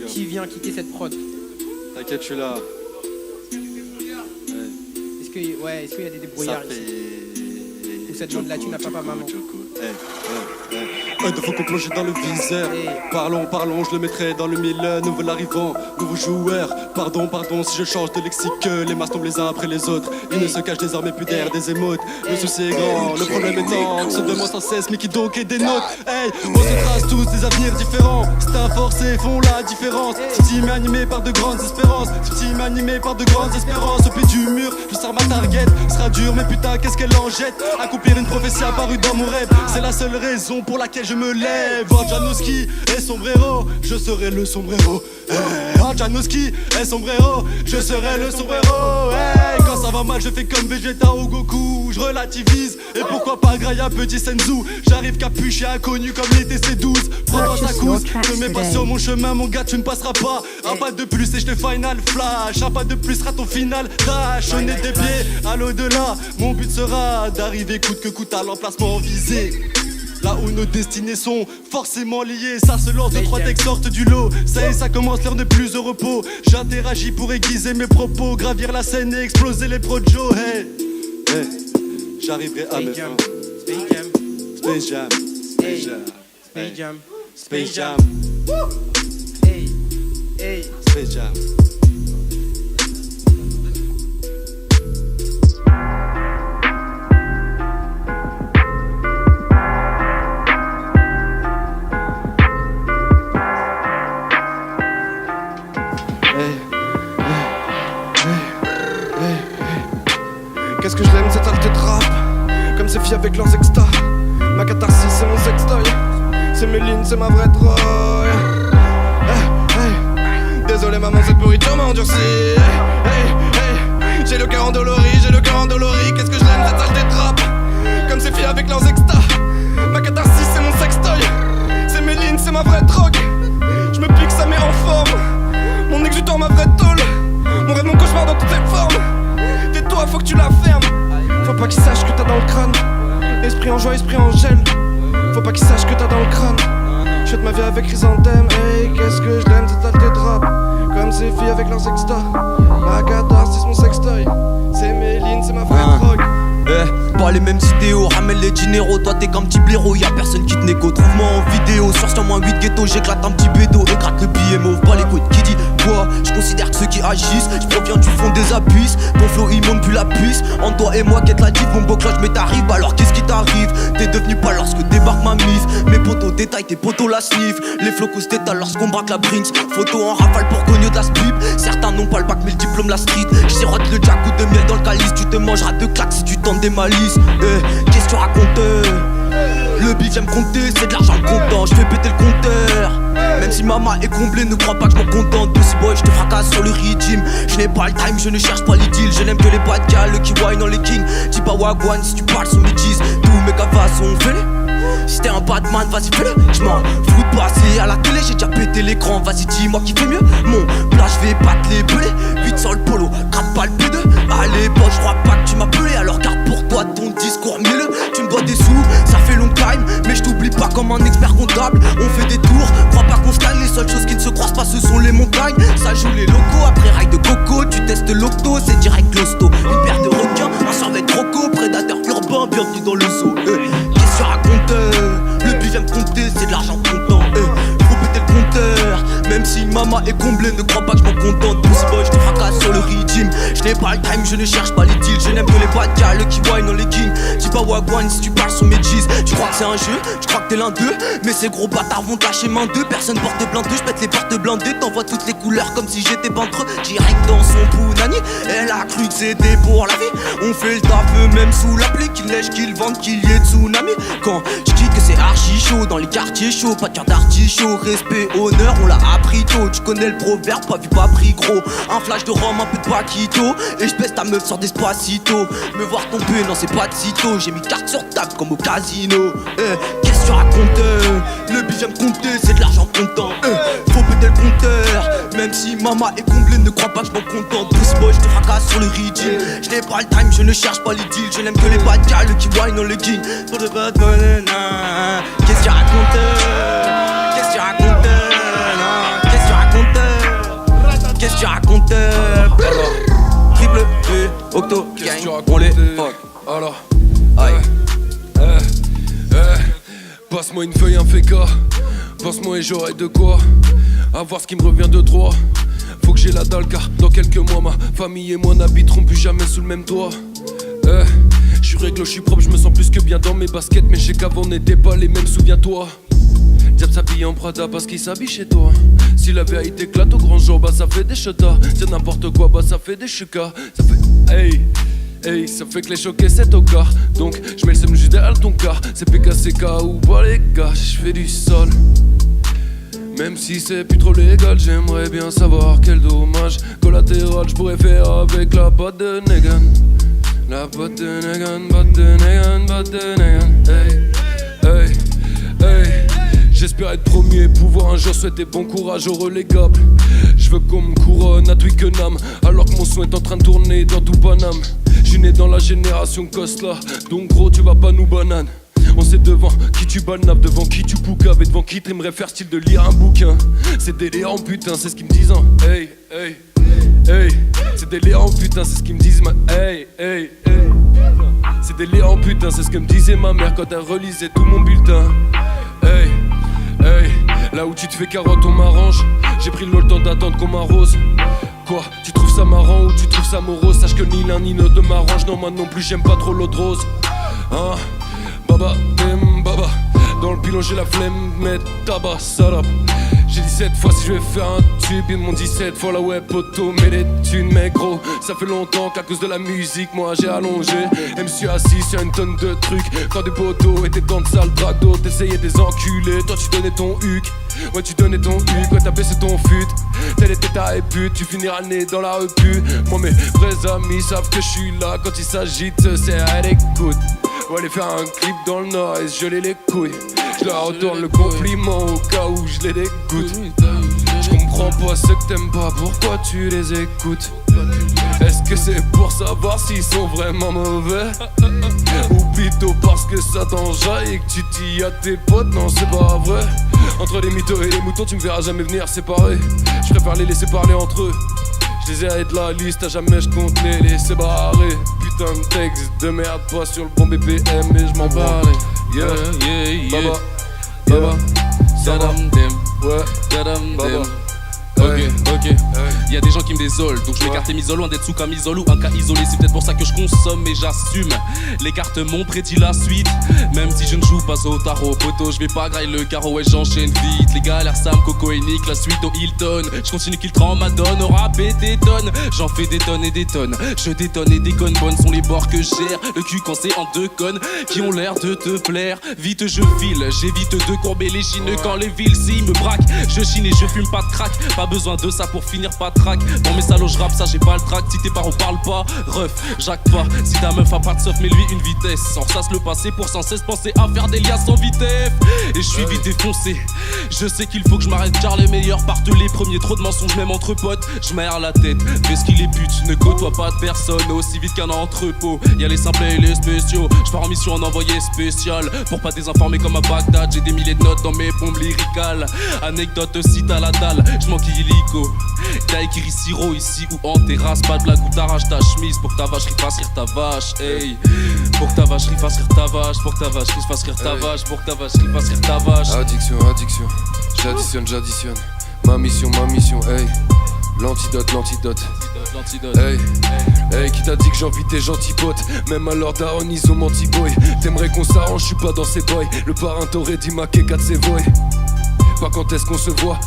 qui vient quitter cette prod? T'inquiète, je suis là. Est-ce qu'il y a des débrouillards ici? Ou ça demande la thune à papa, maman? Faut qu'on plonge dans le viseur. Parlons, je le mettrai dans le mille. Nouvel arrivant, nouveau joueur. Pardon, si je change de lexique. Les masses tombent les uns après les autres. Il ne se cache désormais plus derrière des émotes. Le souci est grand, le problème étant qu'on se demande sans cesse, mais qui donc est des nôtres. On se trace tous des avenirs différents. C'est un forcé, font la différence. Ce team animé par de grandes espérances. Au pied du mur, je sors ma target. Sera dur, mais putain, qu'est-ce qu'elle en jette. Accomplir une prophétie apparue dans mon rêve. C'est la seule raison pour laquelle je me lève. Janowski et sombrero, je serai le sombrero. Janowski et sombrero, je serai le sombrero. Quand ça va mal, je fais comme Vegeta ou Goku. Je relativise, et pourquoi pas Gaia, petit Senzu. J'arrive capuché, inconnu comme les TC12. Prends ta couche, ne mets pas sur mon chemin, mon gars, tu ne passeras pas. Un pas de plus et je te final flash. Un pas de plus sera ton final dash. On est des pieds à l'au-delà. Mon but sera d'arriver coûte que coûte à l'emplacement visé. Là où nos destinées sont forcément liées. Ça se lance, 2-3 textes sortent du lot. Ça y est, ça commence, l'heure de plus au repos. J'interagis pour aiguiser mes propos. Gravir la scène et exploser les projos. J'arriverai à mes fins. Space Jam. Space Jam. Space Jam. Qu'est-ce que je l'aime cette saleté de rap. Comme ces filles avec leurs extas. Ma catharsis c'est mon sextoy. C'est mes lignes, c'est ma vraie drogue. Désolé maman, cette pourriture m'a endurci. J'ai le cœur endolori, Qu'est-ce que je l'aime cette saleté de rap. Comme ces filles avec leurs extas. Ma catharsis c'est mon sextoy. C'est mes lignes, c'est ma vraie drogue. Je me pique, ça met en forme. Mon exutoire, ma vraie tôle. Mon rêve, mon cauchemar dans toutes ses formes. Tais-toi, faut que tu la fermes. Faut pas qu'ils sachent que t'as dans le crâne. Esprit en joie, esprit en gel. Faut pas qu'ils sachent que t'as dans le crâne. J'fais de ma vie avec chrysanthème. Qu'est-ce que je l'aime cette saleté de rap. Comme ces filles avec leurs extas. Ma catharsis, mon sextoy. C'est mes lignes, c'est ma vraie drogue. Pas les mêmes idéaux, ramène les dineros. Toi t'es qu'un petit blaireau, y'a personne qui te négo. Trouve-moi en vidéo, sur moins 8 ghetto. J'éclate un petit bédo et gratte le billet mauve. Pas les couilles qui dit quoi. Je considère que ceux qui agissent, je proviens du fond des abysses. Ton flow il monte plus la puce. En toi et moi quête la diff, mon beau cloche mais t'arrives. Alors qu'est-ce qui t'arrive? T'es devenu pas lorsque débarque ma mif. Mes potos détaillent, tes potos la sniff. Les flocos t'étalent lorsqu'on braque la Brinks. Photo en rafale pour cogner de la spip. Certains n'ont pas le bac mais le diplôme la street. J'sirote le jack ou de miel dans le calice. Tu te mangeras de claques si tu tentes des malices. Qu'est-ce que tu racontes? Le bif j'aime compter, c'est de l'argent comptant. Je fais péter le compteur. Même si maman est comblée, ne crois pas que je m'en contente. Pussy boy, je te fracasse sur le régime. Je n'ai pas le time, je ne cherche pas l'idylle. Je n'aime que les bad gals qui wine dans les kings. Dis pas wagwan si tu parles sur mes cheese. Tous mes gavas sont fêlés. Si t'es un Batman, vas-y fais-le. J'm'en fous de passer à la télé, j'ai déjà pété l'écran. Vas-y dis-moi qui fait mieux. Mon plat je vais battre les pelés. 8 sur le polo, gratte pas le P2. À l'époque je crois pas que tu m'appelais. Alors garde pour toi ton discours mielleux. Tu me dois des sous, ça fait long time. Mais je t'oublie pas comme un expert comptable. On fait des tours, crois pas qu'on stagne. Les seules choses qui ne se croisent pas ce sont les montagnes. Ça joue les locaux, après rail de coco. Tu testes l'octo, c'est direct l'hosto. Une paire de requins, un survêt troco. Prédateur urbain, bienvenue dans le zoo. Qu'est-ce que tu racontes? Le bif j'aime compter, c'est de l'argent comptant. Faut péter le compteur. Même si maman est comblée, ne crois pas que je m'en contente. Pussy boy, je te fracasse sur le régime. Je n'ai pas le time, je ne cherche pas les deals. Je n'aime que les bad gals qui wine dans les kings. Dis pas wagwan si tu parles sur mes G's. Tu crois que c'est un jeu, tu crois que t'es l'un d'eux. Mais ces gros bâtards vont te lâcher main d'eux. Personne porte blindeux, je pète les portes blindées. T'envoies toutes les couleurs comme si j'étais peintre. Direct dans son pounani. Elle a cru que c'était pour la vie. On fait le taf même sous la pluie. Qu'ils lèchent, qu'ils vendent, qu'il y ait tsunami. Quand je dis que c'est archi chaud dans les quartiers chauds. Pas de cœur d'artichaut, respect, honneur, on l'a appris tôt. Tu connais le proverbe, pas vu, pas pris gros. Un flash de rhum, un peu de paquito. Et je baisse ta meuf sur Despacito. Me voir tomber, non c'est pas de sitôt. J'ai mis carte sur table comme au casino. Qu'est-ce que tu racontes? Le bif j'aime compter, c'est de l'argent comptant. Faut péter le compteur. Même si maman est comblée, ne crois pas que je m'en contente. Pussy boy, je te fracasse sur le régime. Je n'ai pas le time, je ne cherche pas l'idylle. Je n'aime que les bad gals qui wine dans le king. Pour le bad money, qu'est-ce que tu racontes? Qu'est-ce que tu racontes? Qu'est-ce que tu racontes? gang, tu on racontes les des- fuck. Alors, Aïe. passe-moi une feuille, un féca. Pense-moi et j'aurai de quoi avoir ce qui me revient de droit. Faut que j'ai la dalle car dans quelques mois ma famille et moi n'habiteront plus jamais sous le même toit. Je suis réglo, je suis propre, je me sens plus que bien dans mes baskets. Mais je sais qu'avant on n'était pas les mêmes, souviens-toi. Diable s'habille en Prada parce qu'il s'habille chez toi. Si la vérité éclate au grand jour, bah ça fait des chutas. C'est n'importe quoi, bah ça fait des chukas. Ça fait hey, hey, ça fait que les choqués c'est au car. Donc je mets le seum juste derrière ton car. C'est PKCK ou pas les gars, je fais du sol. Même si c'est plus trop légal, j'aimerais bien savoir quel dommage collatéral je pourrais faire avec la botte de Negan. La botte de Negan, botte de Negan, botte de Negan. Hey, hey, hey. J'espère être premier et pouvoir un jour souhaiter bon courage aux relégables. Je veux qu'on me couronne à Twickenham, alors que mon son est en train de tourner dans tout Paname. J'suis né dans la génération Cosla, donc gros tu vas pas nous banane. On sait devant qui tu balnaves, devant qui tu poucaves et devant qui t'aimerais faire style de lire un bouquin. C'est délirant putain, c'est ce qu'ils me disent hein. Hey, hey, hey. C'est délirant putain, c'est ce qu'ils me disent ma... Hey, hey, hey. C'est délirant putain, c'est ce que me disait ma mère quand elle relisait tout mon bulletin. Hey, hey. Là où tu te fais carotte on m'arrange. J'ai pris le temps d'attendre qu'on m'arrose. Quoi, tu trouves ça marrant ou tu trouves ça morose? Sache que ni l'un ni l'autre ne m'arrange. Non moi non plus j'aime pas trop l'eau de rose. Hein? Baba, baba. Dans le pilon j'ai la flemme, mais tabac, salop. J'ai dit 7 fois si je vais faire un tube. Ils m'ont dit 7 fois la ouais poteau. Mais les thunes mec gros, ça fait longtemps qu'à cause de la musique moi j'ai allongé. Et me suis assis sur une tonne de trucs. Quand des poteaux étaient dans le sale drac d'eau. T'essayais des enculés, toi tu donnais ton huc. Ouais tu donnais ton huc, ouais t'as baissé ton fut. Telle était ta répute, tu finiras le nez dans la repu. Moi mes vrais amis savent que je suis là. Quand il s'agit de se serrer à l'écoute. On va aller faire un clip dans le nord et se geler les couilles. Je leur retourne le compliment au cas où je les dégoûte. Je comprends pas ceux que t'aimes pas, pourquoi tu les écoutes? Est-ce que c'est pour savoir s'ils sont vraiment mauvais? Ou plutôt parce que ça t'enjaille et que tu dis à tes potes? Non c'est pas vrai. Entre les mythos et les moutons tu me verras jamais venir séparer. Je préfère les laisser parler entre eux. Je les ai de la liste, à jamais je compte les laisser barrer. Putain de texte de merde, pas sur le bon BPM et je m'en parlais. Yeah, baba, baba, Dadam dem, ouais, dadam baba. dem. Ok. Y'a des gens qui me désolent, donc je m'écarte et m'isole loin d'être sous comme isole ou un cas isolé. C'est peut-être pour ça que je consomme et j'assume. Les cartes m'ont prédit la suite, même si je ne joue pas au tarot. Poto, je vais pas grailler le carreau et j'enchaîne vite. Les galères, Sam, Coco et Nick, la suite au Hilton. Je continue qu'il tremble, madone, au rap et des tonnes. J'en fais des tonnes et des tonnes. Je détonne et déconne, bonnes sont les bords que je gère. Le cul coincé en deux connes qui ont l'air de te plaire. Vite je file, j'évite de courber les chines quand les villes s'y me braquent. Je chine et je fume pas de crack. Pas besoin de ça pour finir pas track. Dans mes salauds je rappe ça j'ai pas le track. Si tes parents parlent pas, ref, jacque pas. Si ta meuf a pas de soft mais lui une vitesse. Sans ressasse le passé pour sans cesse penser à faire des liens sans vitesse. Et je suis vite défoncé. Je sais qu'il faut que je m'arrête car les meilleurs partent les premiers. Trop de mensonges même entre potes. Je m'aère la tête, fais ce qu'il est pute. Ne côtoie pas de personne aussi vite qu'un entrepôt. Y'a les simples et les spéciaux. Je pars en mission en envoyé spécial. Pour pas désinformer comme à Bagdad. J'ai des milliers de notes dans mes bombes lyricales. Anecdote si t'as la dalle. Je manque illico. Daiquiri sirop ici ou en terrasse. Pas de blague ou t'arraches ta chemise. Pour que ta vache fasse rire ta vache. Hey. Pour que ta vache fasse rire ta vache. Pour que ta vache fasse rire ta vache. Pour que ta vache fasse rire ta vache. Addiction, j'additionne. Ma mission, hey. L'antidote. Hey, qui t'a dit que j'envie tes gentils potes? Même alors daron ils ont menti boy. T'aimerais qu'on s'arrange, je suis pas dans ces boys. Le parrain t'aurait dit ma kéka de ses voix. Pas quand est-ce qu'on se voit.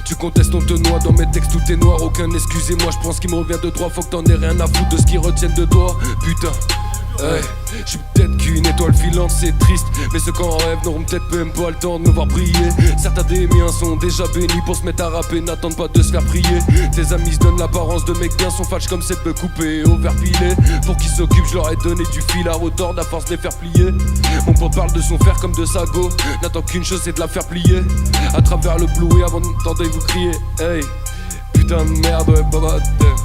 Tu contestes, on te noie dans mes textes, tout est noir. Aucun excusez-moi, je pense qu'il me revient de droit. Faut que t'en aies rien à foutre de ce qu'ils retiennent de toi. Putain, hey, je suis peut-être qu'une étoile filante, c'est triste. Mais ceux qui en rêvent n'auront peut-être même pas le temps de me voir briller. Certains des miens sont déjà bénis pour se mettre à rapper, n'attendent pas de se faire prier. Tes amis se donnent l'apparence de mecs bien, sont fâches comme cette me couper au verre pilé. Pour qu'ils s'occupent, je leur ai donné du fil à retordre à force de les faire plier. Mon pote parle de son fer comme de sa go. N'attend qu'une chose, c'est de la faire plier. À travers le blue et avant d'entendez-vous crier. Hey, putain de merde, ouais, baba, damn.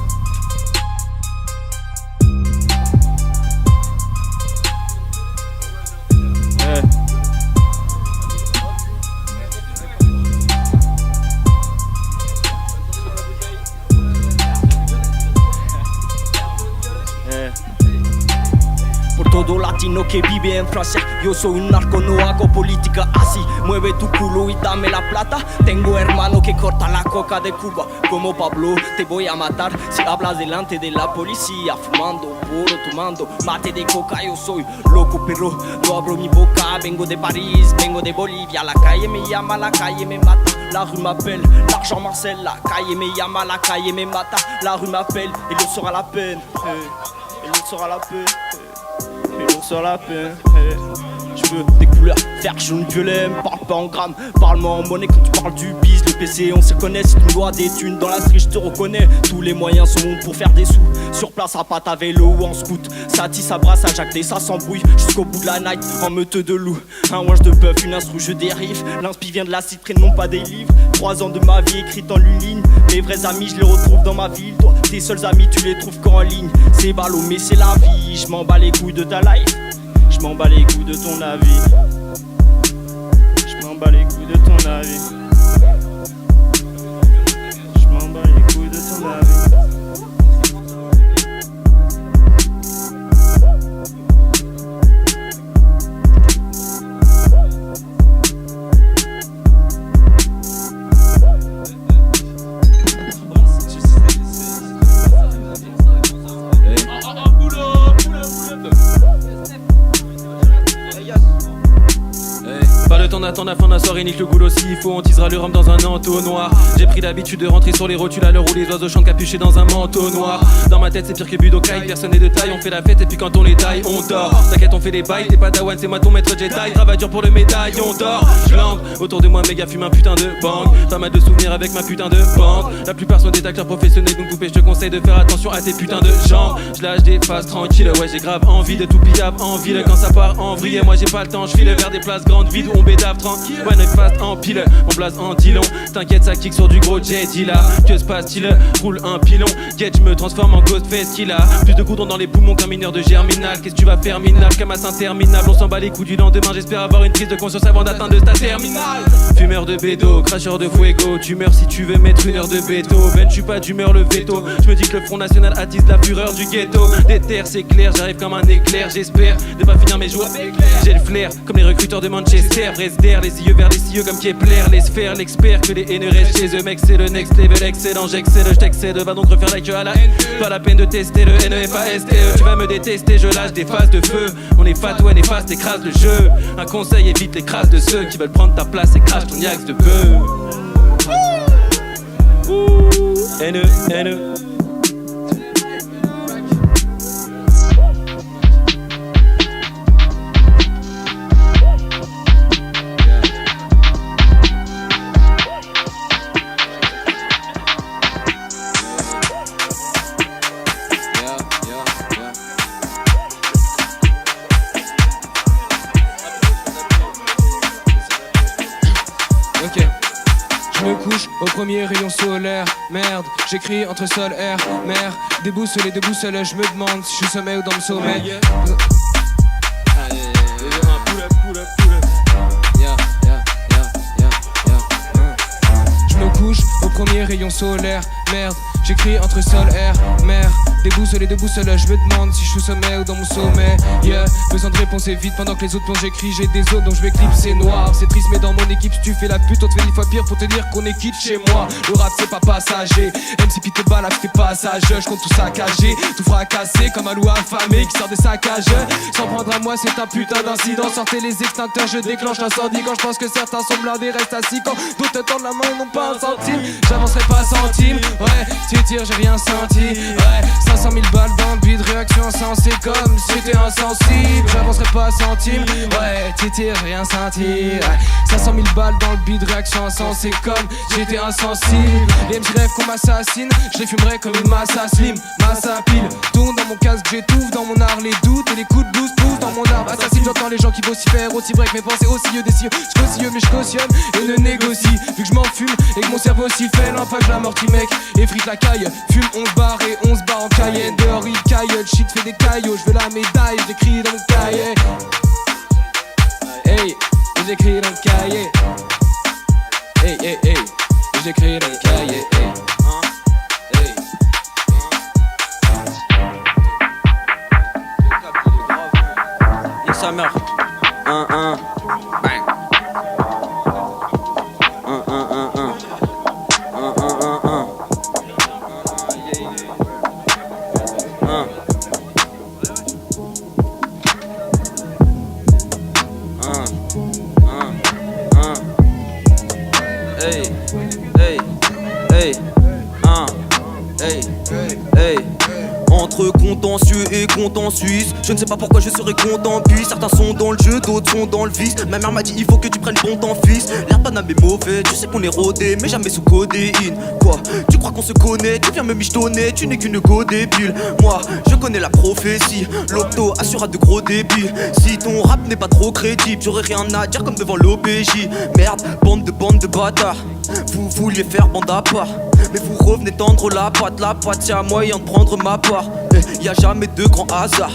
Yeah. latino que vive en Francia. Yo soy un narco, no hago política así. Mueve tu culo y dame la plata. Tengo hermano que corta la coca de Cuba. Como Pablo, te voy a matar si hablas delante de la policía. Fumando, puro tomando, mate de coca. Yo soy loco pero no abro mi boca. Vengo de París, vengo de Bolivia. La calle me llama, la calle me mata. La rue m'appelle, l'argent Marcel. La calle me llama, la calle me mata. La rue m'appelle, et l'autre sera la peine. Et l'autre sera la peine. Et l'autre sera la peine. Je veux des couleurs vert, jaune, violet. Me parle pas en grammes, parle-moi en monnaie quand tu parles du bis. Le PC, on se connaît, si tu me dois des thunes. Dans la street, je te reconnais. Tous les moyens sont bons pour faire des sous. Sur place, à patte à vélo ou en scoot. Ça tisse, ça brasse, à jacter, ça s'embrouille. Jusqu'au bout de la night, en meute de loup. Un ouinge de bœuf, une instru, je dérive. L'inspi vient de la citrine, non pas des livres. 3 ans de ma vie écrite en une ligne. Mes vrais amis, je les retrouve dans ma ville. Toi, tes seuls amis, tu les trouves qu'en ligne. C'est ballot, mais c'est la vie. Je m'en bats les couilles de ta life. Je m'en bats les couilles de ton avis. Je m'en bats les couilles de ton avis. Je m'en bats les couilles de ton avis. Pas le temps d'attendre la fin d'un soir et nique le goulot s'il faut. On teasera le rhum dans un entonnoir. J'ai pris l'habitude de rentrer sur les rotules à l'heure où les oiseaux chantent capuchés dans un manteau noir. Dans ma tête c'est pire que Budokai. Personne n'est de taille, on fait la fête et puis quand on les taille on dort. T'inquiète on fait des bails, t'es pas Dawan, c'est moi ton maître Jedi. Travaille dur pour le médaillon d'or. J'lande, autour de moi méga fume un putain de bang. Pas mal de souvenirs avec ma putain de bande. La plupart sont des acteurs professionnels donc coupé, je te conseille de faire attention à tes putains de jambes. J'lâche des phases tranquilles, ouais j'ai grave envie de tout pillable en ville. Quand ça part en vrille, moi j'ai pas le temps, j'file vers des places grandes vides où on bédave tranquille. Ouais, 9 fast en pile, on blaze en dilon. T'inquiète, ça kick sur du gros jet, là. Que se passe-t-il? Roule un pilon. Get, je me transforme en Ghostface qu'il a. Plus de goudron dans les poumons qu'un mineur de germinal. Qu'est-ce que tu vas faire, minable? Camas interminable. On s'en bat les coups du lendemain. J'espère avoir une prise de conscience avant d'atteindre de ta terminale. Fumeur de bédo, cracheur de fuego. Tu meurs si tu veux mettre une heure de béto. Ben, je suis pas d'humeur, le veto. Je me dis que le Front National attise la fureur du ghetto. Des terres, c'est clair, j'arrive comme un éclair. J'espère de pas finir mes jours. J'ai le flair, comme les recruteurs de Manchester. Reste d'air, les yeux vers les cieux comme Kepler. Les sphères, l'expert, que les haineux restent chez eux. Mec, c'est le next level, excellent, j'excelle, je t'excède. Va donc refaire like à la haine. Pas la peine de tester le NEFASTE. Tu vas me détester, je lâche des phases de feu. On est fat, ouais, néfaste, écrase le jeu. Un conseil, évite les crasses de ceux qui veulent prendre ta place et crache ton yax de bœuf. NE. Au premier rayon solaire, merde, j'écris entre sol, air, mer. Déboussolé, je me demande si je suis sommeil ou dans le sommeil. Je me couche au premier rayon solaire, merde, j'écris entre sol, air, mer. Déboussolé, je me demande si je suis au sommet ou dans mon sommet. Yeah, besoin de réponse et vite pendant que les autres plongent, j'écris, j'ai des zones donc je m'éclipse, c'est noir. C'est triste mais dans mon équipe si tu fais la pute on te fait 10 fois pire pour te dire qu'on est quitte chez moi. Le rap c'est pas passager, MCP te balade t'es passage. Je compte tout saccager, tout fracasser comme un loup affamé qui sort des saccages. S'en prendre à moi c'est un putain d'incident. Sortez les extincteurs, je déclenche l'incendie. Quand je pense que certains sont blindés, restent assis. Quand d'autres tendent la main et n'ont pas un centime. J'avancerai pas centime, ouais, tu tires j'ai rien senti. Ouais, 500 000 balles dans le bide, réaction insensée comme si j'étais insensible. J'avancerai pas centime, ouais, tire rien senti. Ouais, 500 000 balles dans le bide, réaction insensée comme si j'étais insensible. Les MC rêvent qu'on m'assassine, je les fumerai comme une massa slim, massa pile. Tourne dans mon casque, j'étouffe dans mon art les doutes et les coups de blues poussent dans mon arbre assassine. J'entends les gens qui vocifèrent aussi break mes pensées aussi yeux des cieux. Je cautionne mais je cautionne et ne négocie. Vu que je m'en fume et que mon cerveau s'y fait, l'enfant que je l'amortis mec. Effrite la caille, fume 11 bars et 11 bars en Cayenne. Dehors il caille, shit fait des caillots. Je veux la médaille, j'écris dans mon cahier. Hey, j'écris dans le cahier. Hey, j'écris dans le cahier. Hey. sa mère. Bang. Entre contentieux et compte en Suisse, je ne sais pas pourquoi je serais content. Puis certains sont dans le jeu, d'autres sont dans le vice. Ma mère m'a dit il faut que tu prennes bon temps fils. L'air pas est mauvais, tu sais qu'on est rodé, mais jamais sous codéine. Quoi, tu crois qu'on se connaît, tu viens me michetonner, tu n'es qu'une go débile. Moi, je connais la prophétie, l'octo assurera de gros débiles. Si ton rap n'est pas trop crédible, j'aurais rien à dire comme devant l'OPJ. Merde, bande de bâtards. Vous vouliez faire bande à part, mais vous revenez tendre la patte, y'a moyen de prendre ma part. Y'a jamais de grand hasard.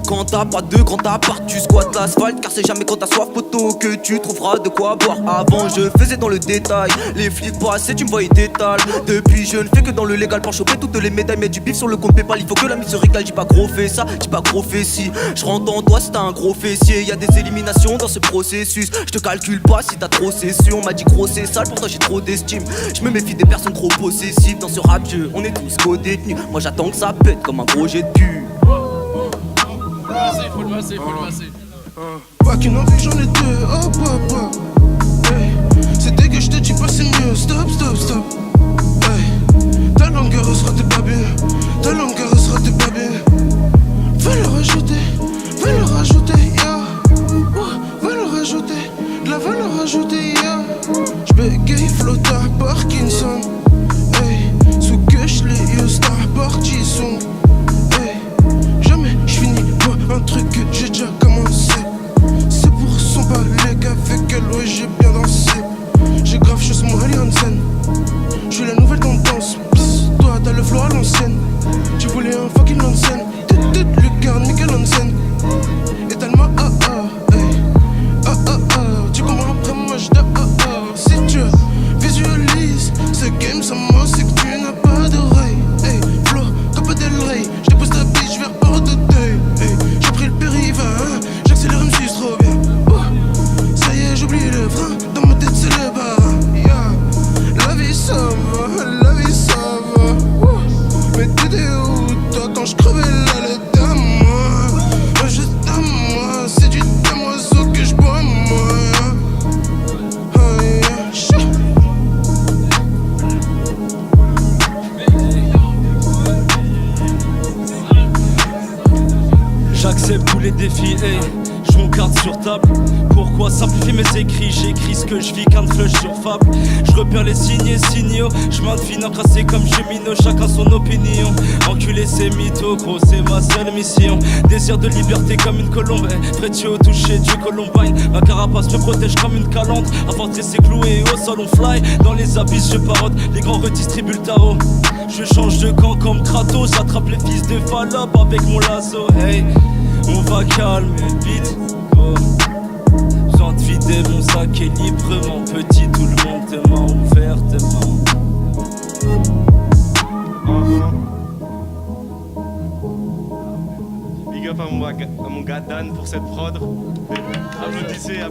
Quand t'as pas de grand appart, tu squattes l'asphalte. Car c'est jamais quand t'as soif poteau que tu trouveras de quoi boire. Avant je faisais dans le détail, les flics passaient, tu me voyais d'étal. Depuis je ne fais que dans le légal pour choper toutes les médailles. Mais du bif sur le compte Paypal, il faut que la mise se régale. J'ai pas gros fait ça, j'ai pas gros fait si. Je rentre en toi si t'as un gros fessier. Y'a des éliminations dans ce processus. Je te calcule pas si t'as trop cessé. On m'a dit gros c'est sale, pourtant j'ai trop d'estime. Je me méfie des personnes trop possessives. Dans ce rap jeu, on est tous co-détenus. Moi j'attends que ça pète comme un gros jet de cul. Faut le masser. Pas qu'une envie, j'en ai deux, hop hop hop. Hey. C'était que je te dis pas c'est mieux, stop. Hey. Ta longueur sera tes pas bien, Va le rajouter, yeah. Va le rajouter, de la valeur ajoutée, yeah. J'bégaye flotta Parkinson. Hey. Sous que j'l'ai star party song. Hey. Jamais j'finis pas un truc que j'ai déjà commencé. C'est pour son balai qu'a fait qu'elle, ouais, j'ai bien dansé. J'ai grave chose mon Harry Hansen. J'suis la nouvelle tendance. Psst, toi t'as le flow à l'ancienne. Tu voulais un fucking Hansen. Le garde Michael Hansen. Et t'as le ma Tu comprends après moi j'da Si tu visualises ce game sans moi c'est que tu n'as pas d'oreille. Hey, flow, Copa del Rey. J'dépose ta bitch vers hors de deuil. Hey, j'ai pris le périva, hein. J'accélère, me suis trop bien. Ça y est, j'oublie le frein. Dans ma tête c'est le bar, yeah. La vie ça va. Mais t'étais où toi quand j'crevais là le dame, moi juste à moi. C'est du damoiseau que j'bois moi. Oh yeah. J'accepte tous les défis, hey. Je mon carte sur table. Pourquoi simplifier mes écrits? J'écris ce que je vis, qu'un flush sur Fab. Je repère les signes et signaux. Je m'affine encrassé comme cheminot. Chacun son opinion. Enculé c'est mytho, gros c'est ma seule mission. Désir de liberté comme une colombe. Frétio au toucher du Columbine. Ma carapace me protège comme une calandre. Avant de rester cloué au sol on fly. Dans les abysses je parode. Les grands redistribuent le tarot. Je change de camp comme Kratos. J'attrape les fils de Fallop avec mon lasso. Hey, on va calmer le beat. Besoin de vider mon sac et librement petit, tout le monde tes mains ouvertes, Big up à mon gars Dan pour cette prod. Applaudissez.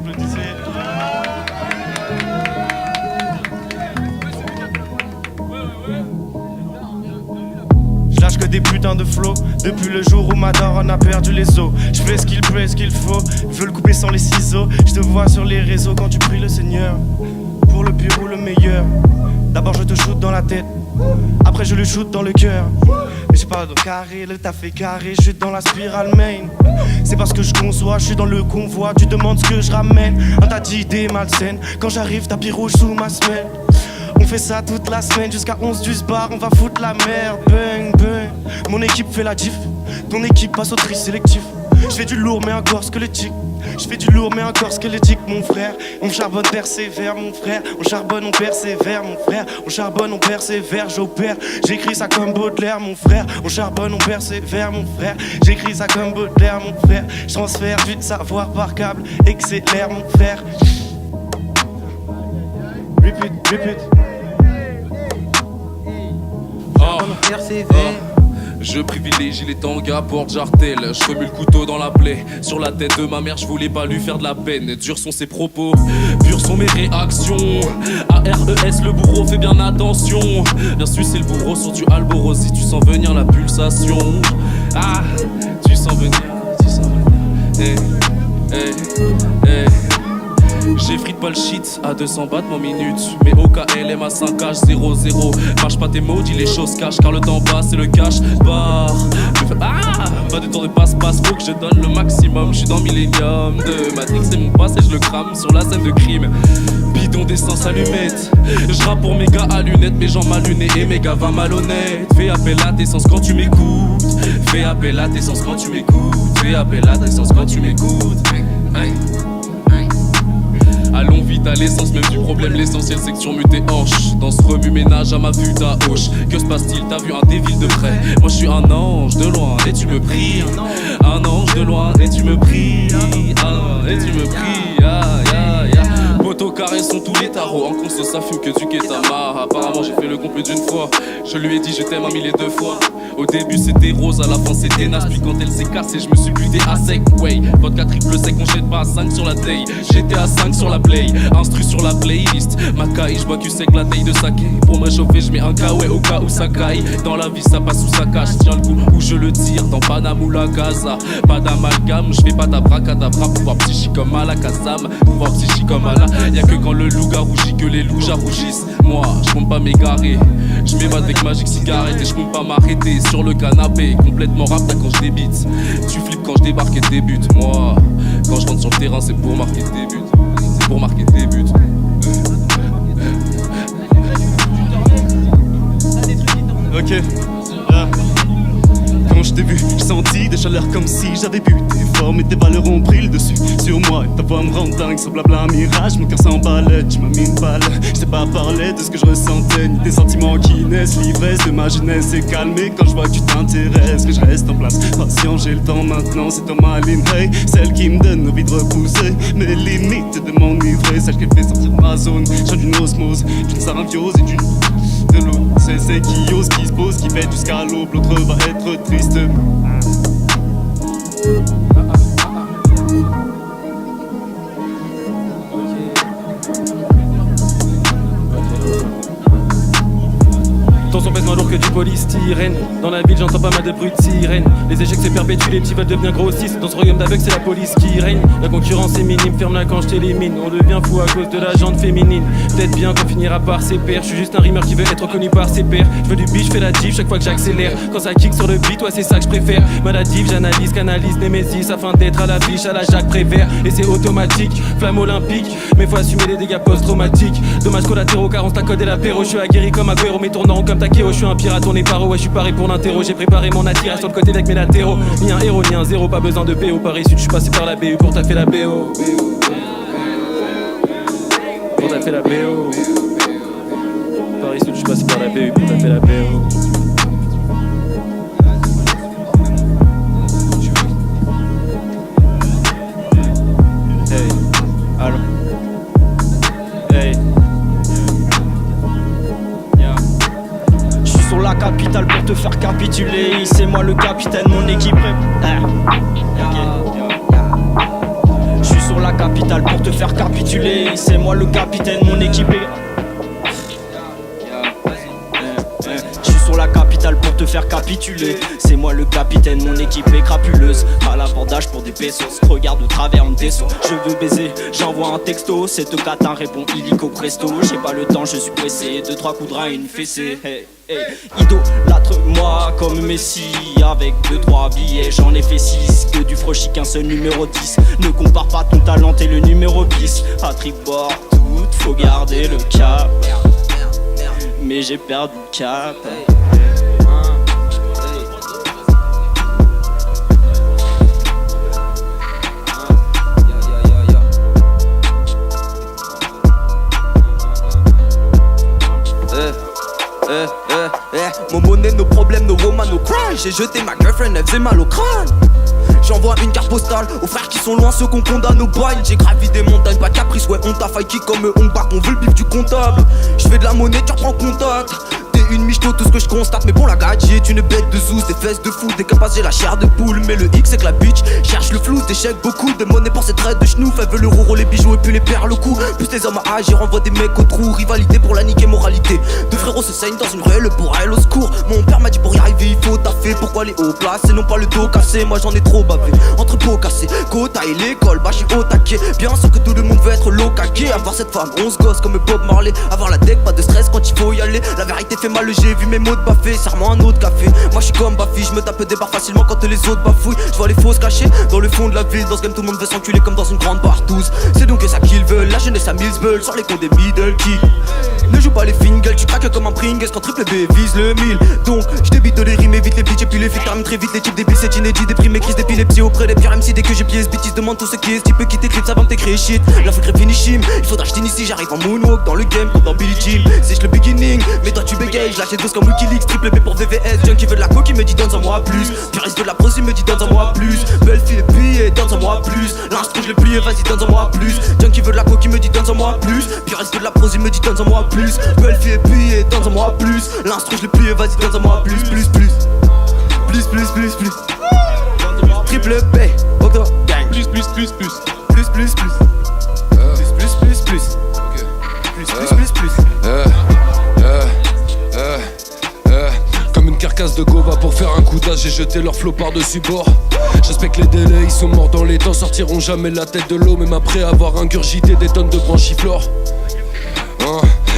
Je lâche que des putains de flow. Depuis le jour où ma daronne a perdu les os. Je fais ce qu'il peut et ce qu'il faut. Je veux le couper sans les ciseaux. Je te vois sur les réseaux quand tu pries le Seigneur. Pour le pire ou le meilleur. D'abord je te shoot dans la tête. Après je le shoot dans le cœur. Mais j'ai pas de carré, le taf est carré. Je suis dans la spirale main. C'est parce que je conçois, je suis dans le convoi. Tu demandes ce que je ramène. Un tas d'idées malsaines. Quand j'arrive tapis rouge sous ma semelle. On fait ça toute la semaine jusqu'à 11 du bar, on va foutre la merde. Bang bang. Mon équipe fait la diff. Ton équipe passe au tri sélectif. Je fais du lourd mais encore squelettique. Je fais du lourd mais encore squelettique mon frère. On charbonne, persévère mon frère. On charbonne, on persévère mon frère. On charbonne, on persévère, j'opère. J'écris ça comme Baudelaire mon frère. On charbonne, on persévère mon frère. J'écris ça comme Baudelaire mon frère. Je transfère du savoir par câble. Accélère mon frère. Repeat. Persévère. Je privilégie les tangas pour Jartel. Je remue le couteau dans la plaie. Sur la tête de ma mère, je voulais pas lui faire de la peine. Durs sont ses propos, pures sont mes réactions. ARES, le bourreau, fais bien attention. Bien sûr, c'est le bourreau sur du Alboro. Si tu sens venir la pulsation. Ah, tu sens venir. J'effrite pas le shit à 200 battements minutes. Mais au KLM à 5H 00. Marche pas tes mots, dis les choses cash. Car le temps passe et le cash part. Pas de tour de passe-passe, faut que je donne le maximum. Je suis dans Millennium de Matrix, c'est mon passé, je le crame sur la scène de crime. Bidon d'essence allumette. Je rappe pour mes gars à lunettes, mes gens mal lunés et mes gars va malhonnêtes. Fais appel à tes sens quand tu m'écoutes. Fais appel à tes sens quand tu m'écoutes. Fais appel à tes sens quand tu m'écoutes. Allons vite à l'essence même du problème, l'essentiel c'est que tu remues tes hanches. Dans ce remue-ménage à ma vue ta hoche. Que se passe-t-il, t'as vu un dévil de près. Moi je suis un ange de loin et tu me pries. Un ange de loin et tu me pries. Et tu me pries. Poteau carré sont tous les tarots. En conso ça fume que du kétama. Apparemment j'ai fait le complet d'une fois. Je lui ai dit je t'aime 1 000 et 2 fois. Au début c'était rose, à la fin c'était naze. Puis quand elle s'est cassée je me suis buté à sec. Way, vodka triple sec, on jette pas à 5 sur la taille. J'étais à 5 sur la play, instru sur la playlist. Ma caille, je bois que sec la taille de saké. Pour me chauffer je mets un kawaii au cas où ça caille. Dans la vie ça passe ou ça cache. Tiens le coup où je le tire dans Panama ou la Gaza. Pas d'amalgame, je fais pas d'abracadabra. Pouvoir psychique comme à la Kazam. Pouvoir psychique comme à la. Y'a que quand le loup rougit que les loups rougissent. Moi je compte pas m'égarer. Je m'évade avec magique cigarette et je compte pas m'arrêter. Sur le canapé, complètement rap quand je débite. Tu flippes quand je débarque et débute. Moi, quand je rentre sur le terrain, c'est pour marquer tes buts. C'est pour marquer tes buts. Ok. Quand je t'ai vu, j'ai senti des chaleurs comme si j'avais bu. Tes formes et tes valeurs ont pris le dessus sur moi. Et ta voix me rend dingue, ce blabla mirage. Mon cœur s'emballait, tu m'as mis une balle. Je sais pas parler de ce que je ressentais, ni des sentiments qui naissent. L'ivresse de ma jeunesse s'est calmée quand je vois que tu t'intéresses. Mais je reste en place, patient, j'ai le temps maintenant. C'est toi ma ligne, hey, celle qui me donne envie de repousser mes limites de m'enivrer. Celle qui fait sortir de ma zone. Je viens d'une osmose, d'une symbiose et d'une de l'eau. C'est qui ose, qui se pose, qui fait jusqu'à l'aube. L'autre va être triste. Ton son pèse moins lourd que du polystyrène. Dans la ville j'entends pas mal de bruit de sirène. Les échecs c'est perpétuel, les petits veulent devenir grossistes. Dans ce royaume d'aveugle c'est la police qui règne. La concurrence est minime, ferme-la quand je t'élimine. On devient fou à cause de la jante féminine. Peut-être bien qu'on finira par ses pairs. Je suis juste un rimeur qui veut être reconnu par ses pairs. Je veux du beat, je fais la diff chaque fois que j'accélère. Quand ça kick sur le beat, ouais c'est ça que je préfère. Maladif, j'analyse, canalise, némésis afin d'être à la biche, à la Jacques Prévert. Et c'est automatique, flamme olympique. Mais faut assumer les dégâts post-traumatiques. Dommages collatéraux car on t'a codé l'apéro. Je suis aguerri comme Agüero, mais tournant comme Takeo. Je suis un pirate, on est paro, ouais je suis paré pour l'interro. J'ai préparé mon attirail sur le côté avec mes latéraux. Ni un héros, ni un zéro, pas besoin de PO. Paris Sud, je suis passé par la BU pour taffer la BO. Pour taffer la BO. Paris Sud, je suis passé par la BU pour taffer la BO. Hey, allô. Hey. Sur la capitale pour te faire capituler. C'est moi le capitaine, mon équipe est... Je suis sur la capitale pour te faire capituler. C'est moi le capitaine, mon équipe est... Je suis sur la capitale pour te faire capituler. C'est moi le capitaine, mon équipe est crapuleuse. À l'abordage pour des pesos, regarde au travers mon tesson. Je veux baiser, j'envoie un texto. Cette catin répond illico presto. J'ai pas le temps, je suis pressé. 2-3 coups de rein et une fessée. Hey. Hey, idolâtre-moi comme Messi. Avec 2-3 billets j'en ai fait 6. Que du frochy qu'un seul numéro 10. Ne compare pas ton talent et le numéro 10. Patrick Bord, tout, faut garder le cap. Mais j'ai perdu le cap. Mon monnaie, nos problèmes, nos woman, nos cry. J'ai jeté ma girlfriend, elle faisait mal au crâne. J'envoie une carte postale aux frères qui sont loin, ceux qu'on condamne au bail. J'ai gravi des montagnes, pas de caprice, ouais on t'a failli qui comme on bat, on veut le bif du comptable. J'fais de la monnaie, tu reprends contact. T'es une michto tout ce que je constate. Mais bon, la gadget est une bête de zouz, des fesses de fou, des capaces, j'ai la chair de poule. Mais le X c'est que la bitch cherche le flou, des chèques, beaucoup de monnaie pour ses traits de chenouf. Elle veut le roro, les bijoux et puis les perles au cou. Plus les hommes à agir, envoie des mecs au trou. Rivalité pour la niquer, moralité. Deux frérots se saignent dans une ruelle pour elle au secours. Mon père m'a dit pour y arriver il faut taffer. Pourquoi les hauts placés, non pas le dos cassé. Moi j'en ai trop bavé, entre pots cassés, quota et l'école, bah j'suis au taquet. Bien sûr que tout le monde veut être locaqué. Avoir cette femme, 11 gosses comme Bob Marley. Avoir la deck, pas de stress quand il faut y aller. La vérité fait mal, j'ai vu mes mots de baffé. Serre-moi un autre café, moi j'suis comme Baffy. J'me tape des barres facilement quand les autres bafouillent. J'vois les fausses cachées dans le fond de la ville. Dans ce game tout le monde veut s'enculer comme dans une grande partouze. C'est donc ça qu'ils veulent, la jeunesse à Millsbull. Sur les cons des middle kicks. Ne joue pas les fingles, tu craques comme un Pringles quand triple B vise le 1000. Donc j'débite de les rimes, évite les bitches et puis les filles terminent très vite. Les types débiles c'est inédit, déprimé, crise d'épilepsie auprès des pires MC. Dès que j'ai pièce, bêtises, demande tout ce qui est. Type qui t'éclipse avant de t'écrire shit. La faut que finish him, il faudra que je t'initie. J'arrive en moonwalk dans le game comme dans Billie Jean. C'est le beginning, mais toi tu bégayes. Je lâche les doses comme Wikileaks, triple B pour VVS. John qui veut de la coque, il me dit donne-en-moi plus. Puriste de la prose, il me dit donne-en-moi plus. Belle fille et billets, donne-en-moi plus. L'instru je l'ai plié, vas-y donne-en-moi plus. John qui veut de la coque, il me dit donne-en-moi plus. Puriste de la prose, il me dit donne-en-moi plus. Belle fille et billets, donne-en-moi plus. L'instru je l'ai plié, vas-y donne-en-moi plus. Plus. Triple B, Octo Gang. Plus. Comme une carcasse de Gova pour faire un coup d'as, j'ai jeté leur flot par-dessus bord. J'espère que les délais, ils sont morts dans les temps. Sortiront jamais la tête de l'eau, même après avoir ingurgité des tonnes de branchiflores.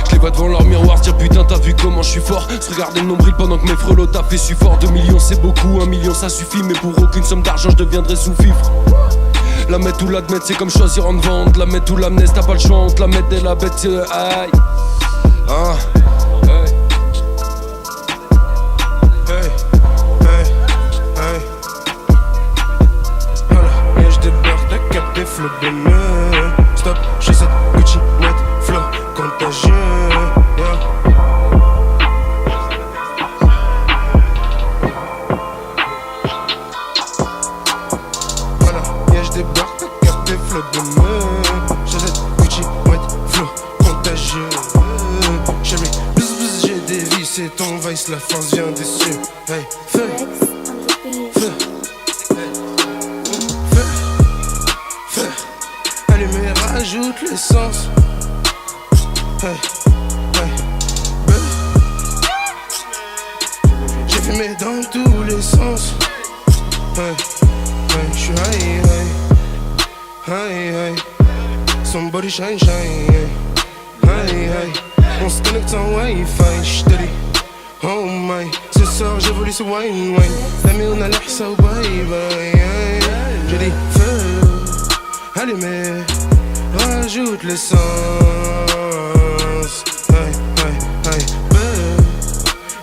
Je les vois devant leur miroir, dire putain t'as vu comment je suis fort. Se regarder le nombril pendant que mes frelots tapent et suis fort. 2 millions c'est beaucoup, 1 million ça suffit. Mais pour aucune somme d'argent je deviendrai sous-fifre. La mettre ou l'admettre c'est comme choisir en vente. La mettre ou l'amnèse t'as pas le choix, on te la met dès la bête aïe. Et je débarque, t'as capté flot de nœud. Stop, j'ai cette Gucci net, flow contagieux. Voilà, et je débarque, t'as capté flot de nœud. J'ai cette Gucci net, flow contagieux. Jamais bzz, j'ai dévissé ton vice, la force vient des cieux. Hey, feu. Allumer, rajoute l'essence. Hey, j'ai fumé dans tous les sens. J'suis high. Somebody shine. On se connecte en Wi-Fi. J't'ai oh my. Ce soir j'ai voulu ce wine. La mienne on a l'air ça au bye. J'ai dit feu, allumé, rajoute l'essence.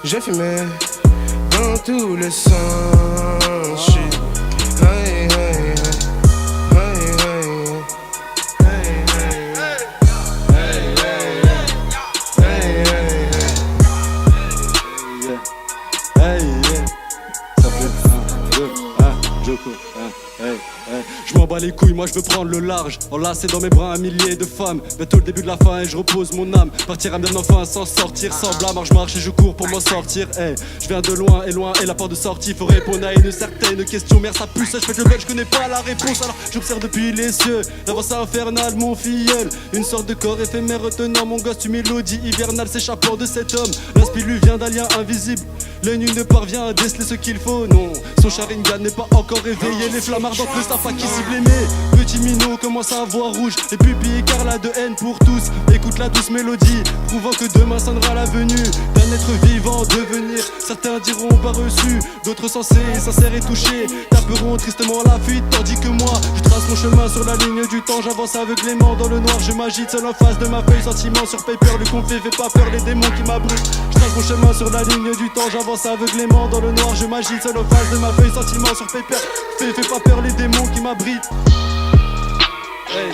J'ai fumé dans tous les sens. Je m'en bats les couilles, moi je veux prendre le large. Enlacé dans mes bras un millier de femmes. Bientôt le début de la fin et je repose mon âme. Partira bien enfin sans sortir, sans blâme. Je marche et je cours pour m'en sortir. Je viens de loin et la porte de sortie. Faut répondre à une certaine question. Merde ça pue, ça je fais le bug, je connais pas la réponse. Alors j'observe depuis les cieux, l'avance infernale mon filleul. Une sorte de corps éphémère retenant mon gosse. Tu mélodie hivernale s'échappant de cet homme. L'inspire lui vient d'un lien invisible. L'œil nu ne parvient à déceler ce qu'il faut. Non, son Sharingan n'est pas encore réveillé. Les flammes ardentes ne savent pas qui cible aimer. Petit minot commence à voir rouge. Les pupilles écarlates de haine pour tous. Écoute la douce mélodie, prouvant que demain sonnera la venue d'un être vivant devenir. Certains diront pas reçu, d'autres censés, sincères et touchés, taperont tristement la fuite. Tandis que moi, je trace mon chemin sur la ligne du temps. J'avance aveuglément dans le noir, je m'agite seul en face de ma feuille. Sentiment sur paper, le conflit fait pas peur, les démons qui m'abritent. Je trace mon chemin sur la ligne du temps. J'avance aveuglément dans le noir, je m'agite seul en face de ma feuille. Sentiment sur paper, fait pas peur, les démons qui m'abritent. Hey,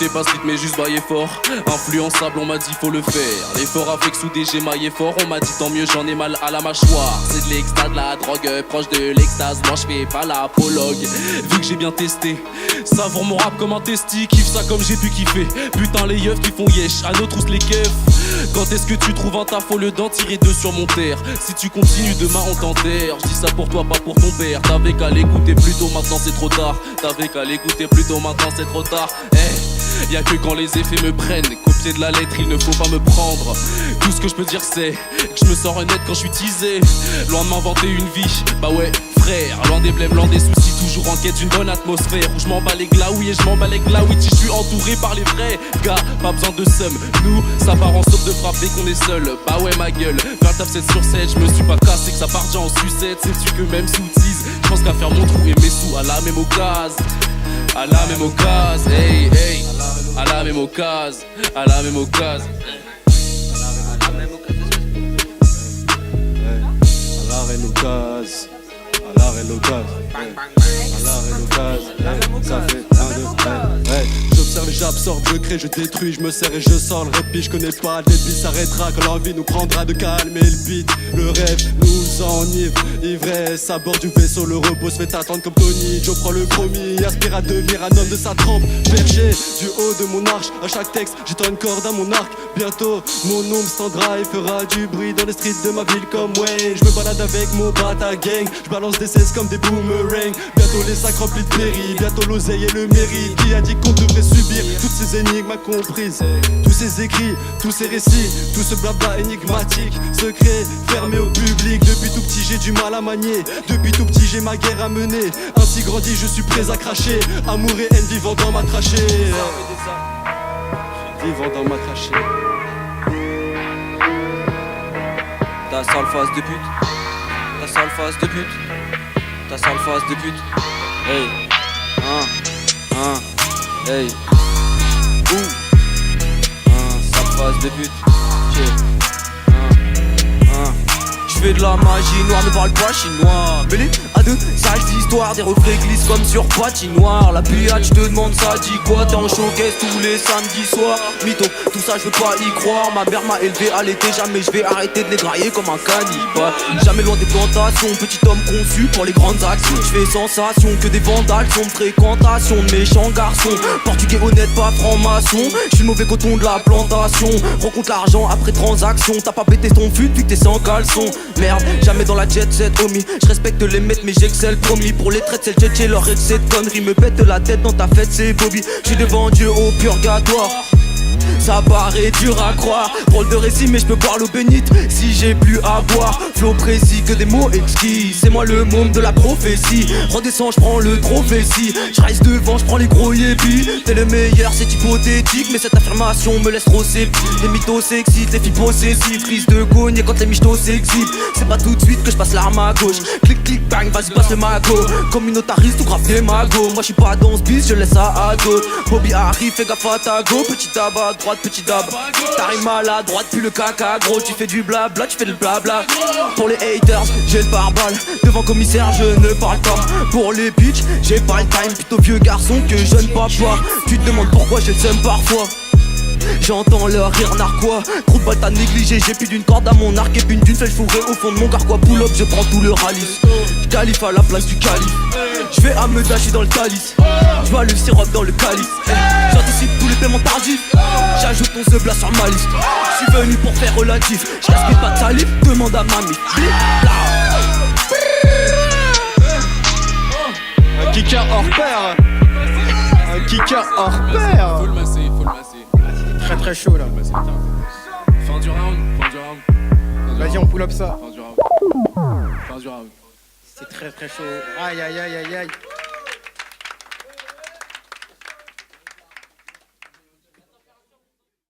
t'es pas street mais juste bailler fort. Influençable, on m'a dit faut le faire. L'effort a fait que soudé j'ai maillé fort. On m'a dit tant mieux, j'en ai mal à la mâchoire. C'est de l'extase, de la drogue, proche de l'extase. Moi je fais pas l'apologue, vu que j'ai bien testé. Savoure mon rap comme un testi, kiffe ça comme j'ai pu kiffer. Putain les yeufs qui font yesh, à nos trousses les keufs. Quand est-ce que tu trouves un taf, faut le dent tirer deux sur mon terre. Si tu continues demain on t'enterre. Je dis ça pour toi, pas pour ton père. T'avais qu'à l'écouter plus tôt, maintenant c'est trop tard. T'avais qu'à l'écouter plus tôt, maintenant c'est trop tard. Y'a que quand les effets me prennent, copier de la lettre, il ne faut pas me prendre. Tout ce que je peux dire c'est que je me sens honnête quand je suis teasé. Loin de m'inventer une vie, bah ouais frère. Loin des blèmes, loin des soucis, toujours en quête d'une bonne atmosphère. Où je m'en bats les glaouis et je m'en bats les glaouis. Je suis entouré par les vrais gars, pas besoin de seum. Nous, ça part en saute de frappe dès qu'on est seul. Bah ouais ma gueule, 20 7 sur 7, je me suis pas cassé que ça part déjà en sucette. Sais-tu que même sous tease, je pense qu'à faire mon trou et mes sous à la même occasion. À la même occasion, hey hey. À la même occasion, à la même occasion. À l'arrêt l'occasion, à l'arrêt l'occasion, à l'arrêt l'occasion, ça fait un, deux, ouais. J'observe et j'absorbe, je crée, je détruis, je me sers et je sors le répit. Je connais pas le débit, s'arrêtera quand l'envie nous prendra de calmer le beat. Le rêve nous enivre, ivresse à bord du vaisseau. Le repos se fait attendre comme Tony. Joe prend le promis, aspire à devenir un homme de sa trempe. Perché du haut de mon arche, à chaque texte j'étends une corde à mon arc. Bientôt mon ombre s'entendra et fera du bruit dans les streets de ma ville comme Wayne. Je me balade avec mon bata gang, je balance des cesses comme des boomerangs. Bientôt les sacs remplis de périls, bientôt l'oseille et le mérite. Qui a dit qu'on devrait subir toutes ces énigmes incomprises, tous ces écrits, tous ces récits, tout ce blabla énigmatique, secret, fermé au public. Depuis tout petit j'ai du mal à manier, depuis tout petit j'ai ma guerre à mener. Ainsi grandi je suis prêt à cracher, amour et haine vivant dans ma trachée. Vivant dans ma trachée. Ta sale face de pute, ta sale face de pute, ta sale face de pute. Hey, hey, sale face de pute. J'fais de la magie noire, ne parle pas chinois. Mêlé à deux sages histoires, des reflets glissent comme sur patinoire. La pliade, j'te demande ça dit quoi? T'es en showcase tous les samedis soirs. Mytho, tout ça j'veux pas y croire. Ma mère m'a élevé à l'été, jamais j'vais arrêter de les grailler comme un cannibale. Jamais loin des plantations, petit homme conçu pour les grandes actions. J'fais sensation que des vandales sont de fréquentation de méchants garçons. Portugais honnête, pas franc-maçon. J'suis le mauvais coton de la plantation. Rencontre l'argent après transaction. T'as pas pété ton fut vu que t'es sans caleçon. Merde, jamais dans la jet set, homie. Je respecte les maîtres, mais j'excelle, promis. Pour les traites, c'est le jet, leur excès de conneries. Me pète la tête dans ta fête, c'est Bobby. J'suis devant Dieu au purgatoire. Ça paraît dur à croire, drôle de récit mais je peux boire l'eau bénite si j'ai plus à boire. Flow précis que des mots exquis, c'est moi le môme de la prophétie. Redescends, je prends le trophée si je reste devant, je prends les gros yébis. T'es le meilleur, c'est hypothétique, mais cette affirmation me laisse trop sceptique. Les mythos s'excitent, les filles possessives, prise de cogne et quand les michtos s'exhibent. C'est pas tout de suite que je passe l'arme à gauche. Clic clic bang, vas-y passe le mago. Communautariste ou grave des magos. Moi je suis pas dans ce bis, je laisse ça à d'autres. Bobby arrive, fais gaffe à ta go. Petit tabac à droite, petit dab. T'arrives mal à droite, puis le caca gros. Tu fais du blabla, tu fais le blabla. Pour les haters, j'ai le pare-balles. Devant commissaire, je ne parle pas. Pour les bitches, j'ai pas le time. Plutôt vieux garçon que jeune papa. Tu te demandes pourquoi j'ai le seum parfois. J'entends leur rire narquois. Trop de balles t'as négligé, j'ai plus d'une corde à mon arc. Et puis d'une seule fourrée au fond de mon carquois. Pull up, je prends tout le rallye. Calife à la place du calife. J'vais à me dacher dans le calice. J'vois le sirop dans le calice. J'anticipe tous les paiements tardifs. J'ajoute ton sebla sur ma liste. J'suis venu pour faire relatif. J'gaspille pas de salive, demande à mamie. Un kicker hors pair. Un kicker hors pair. Faut le masser, faut le masser. Très très chaud là. Fin du round, fin du round. Vas-y, on pull up ça. Fin du round. Fin du round. C'est très très chaud. Aïe aïe aïe aïe aïe.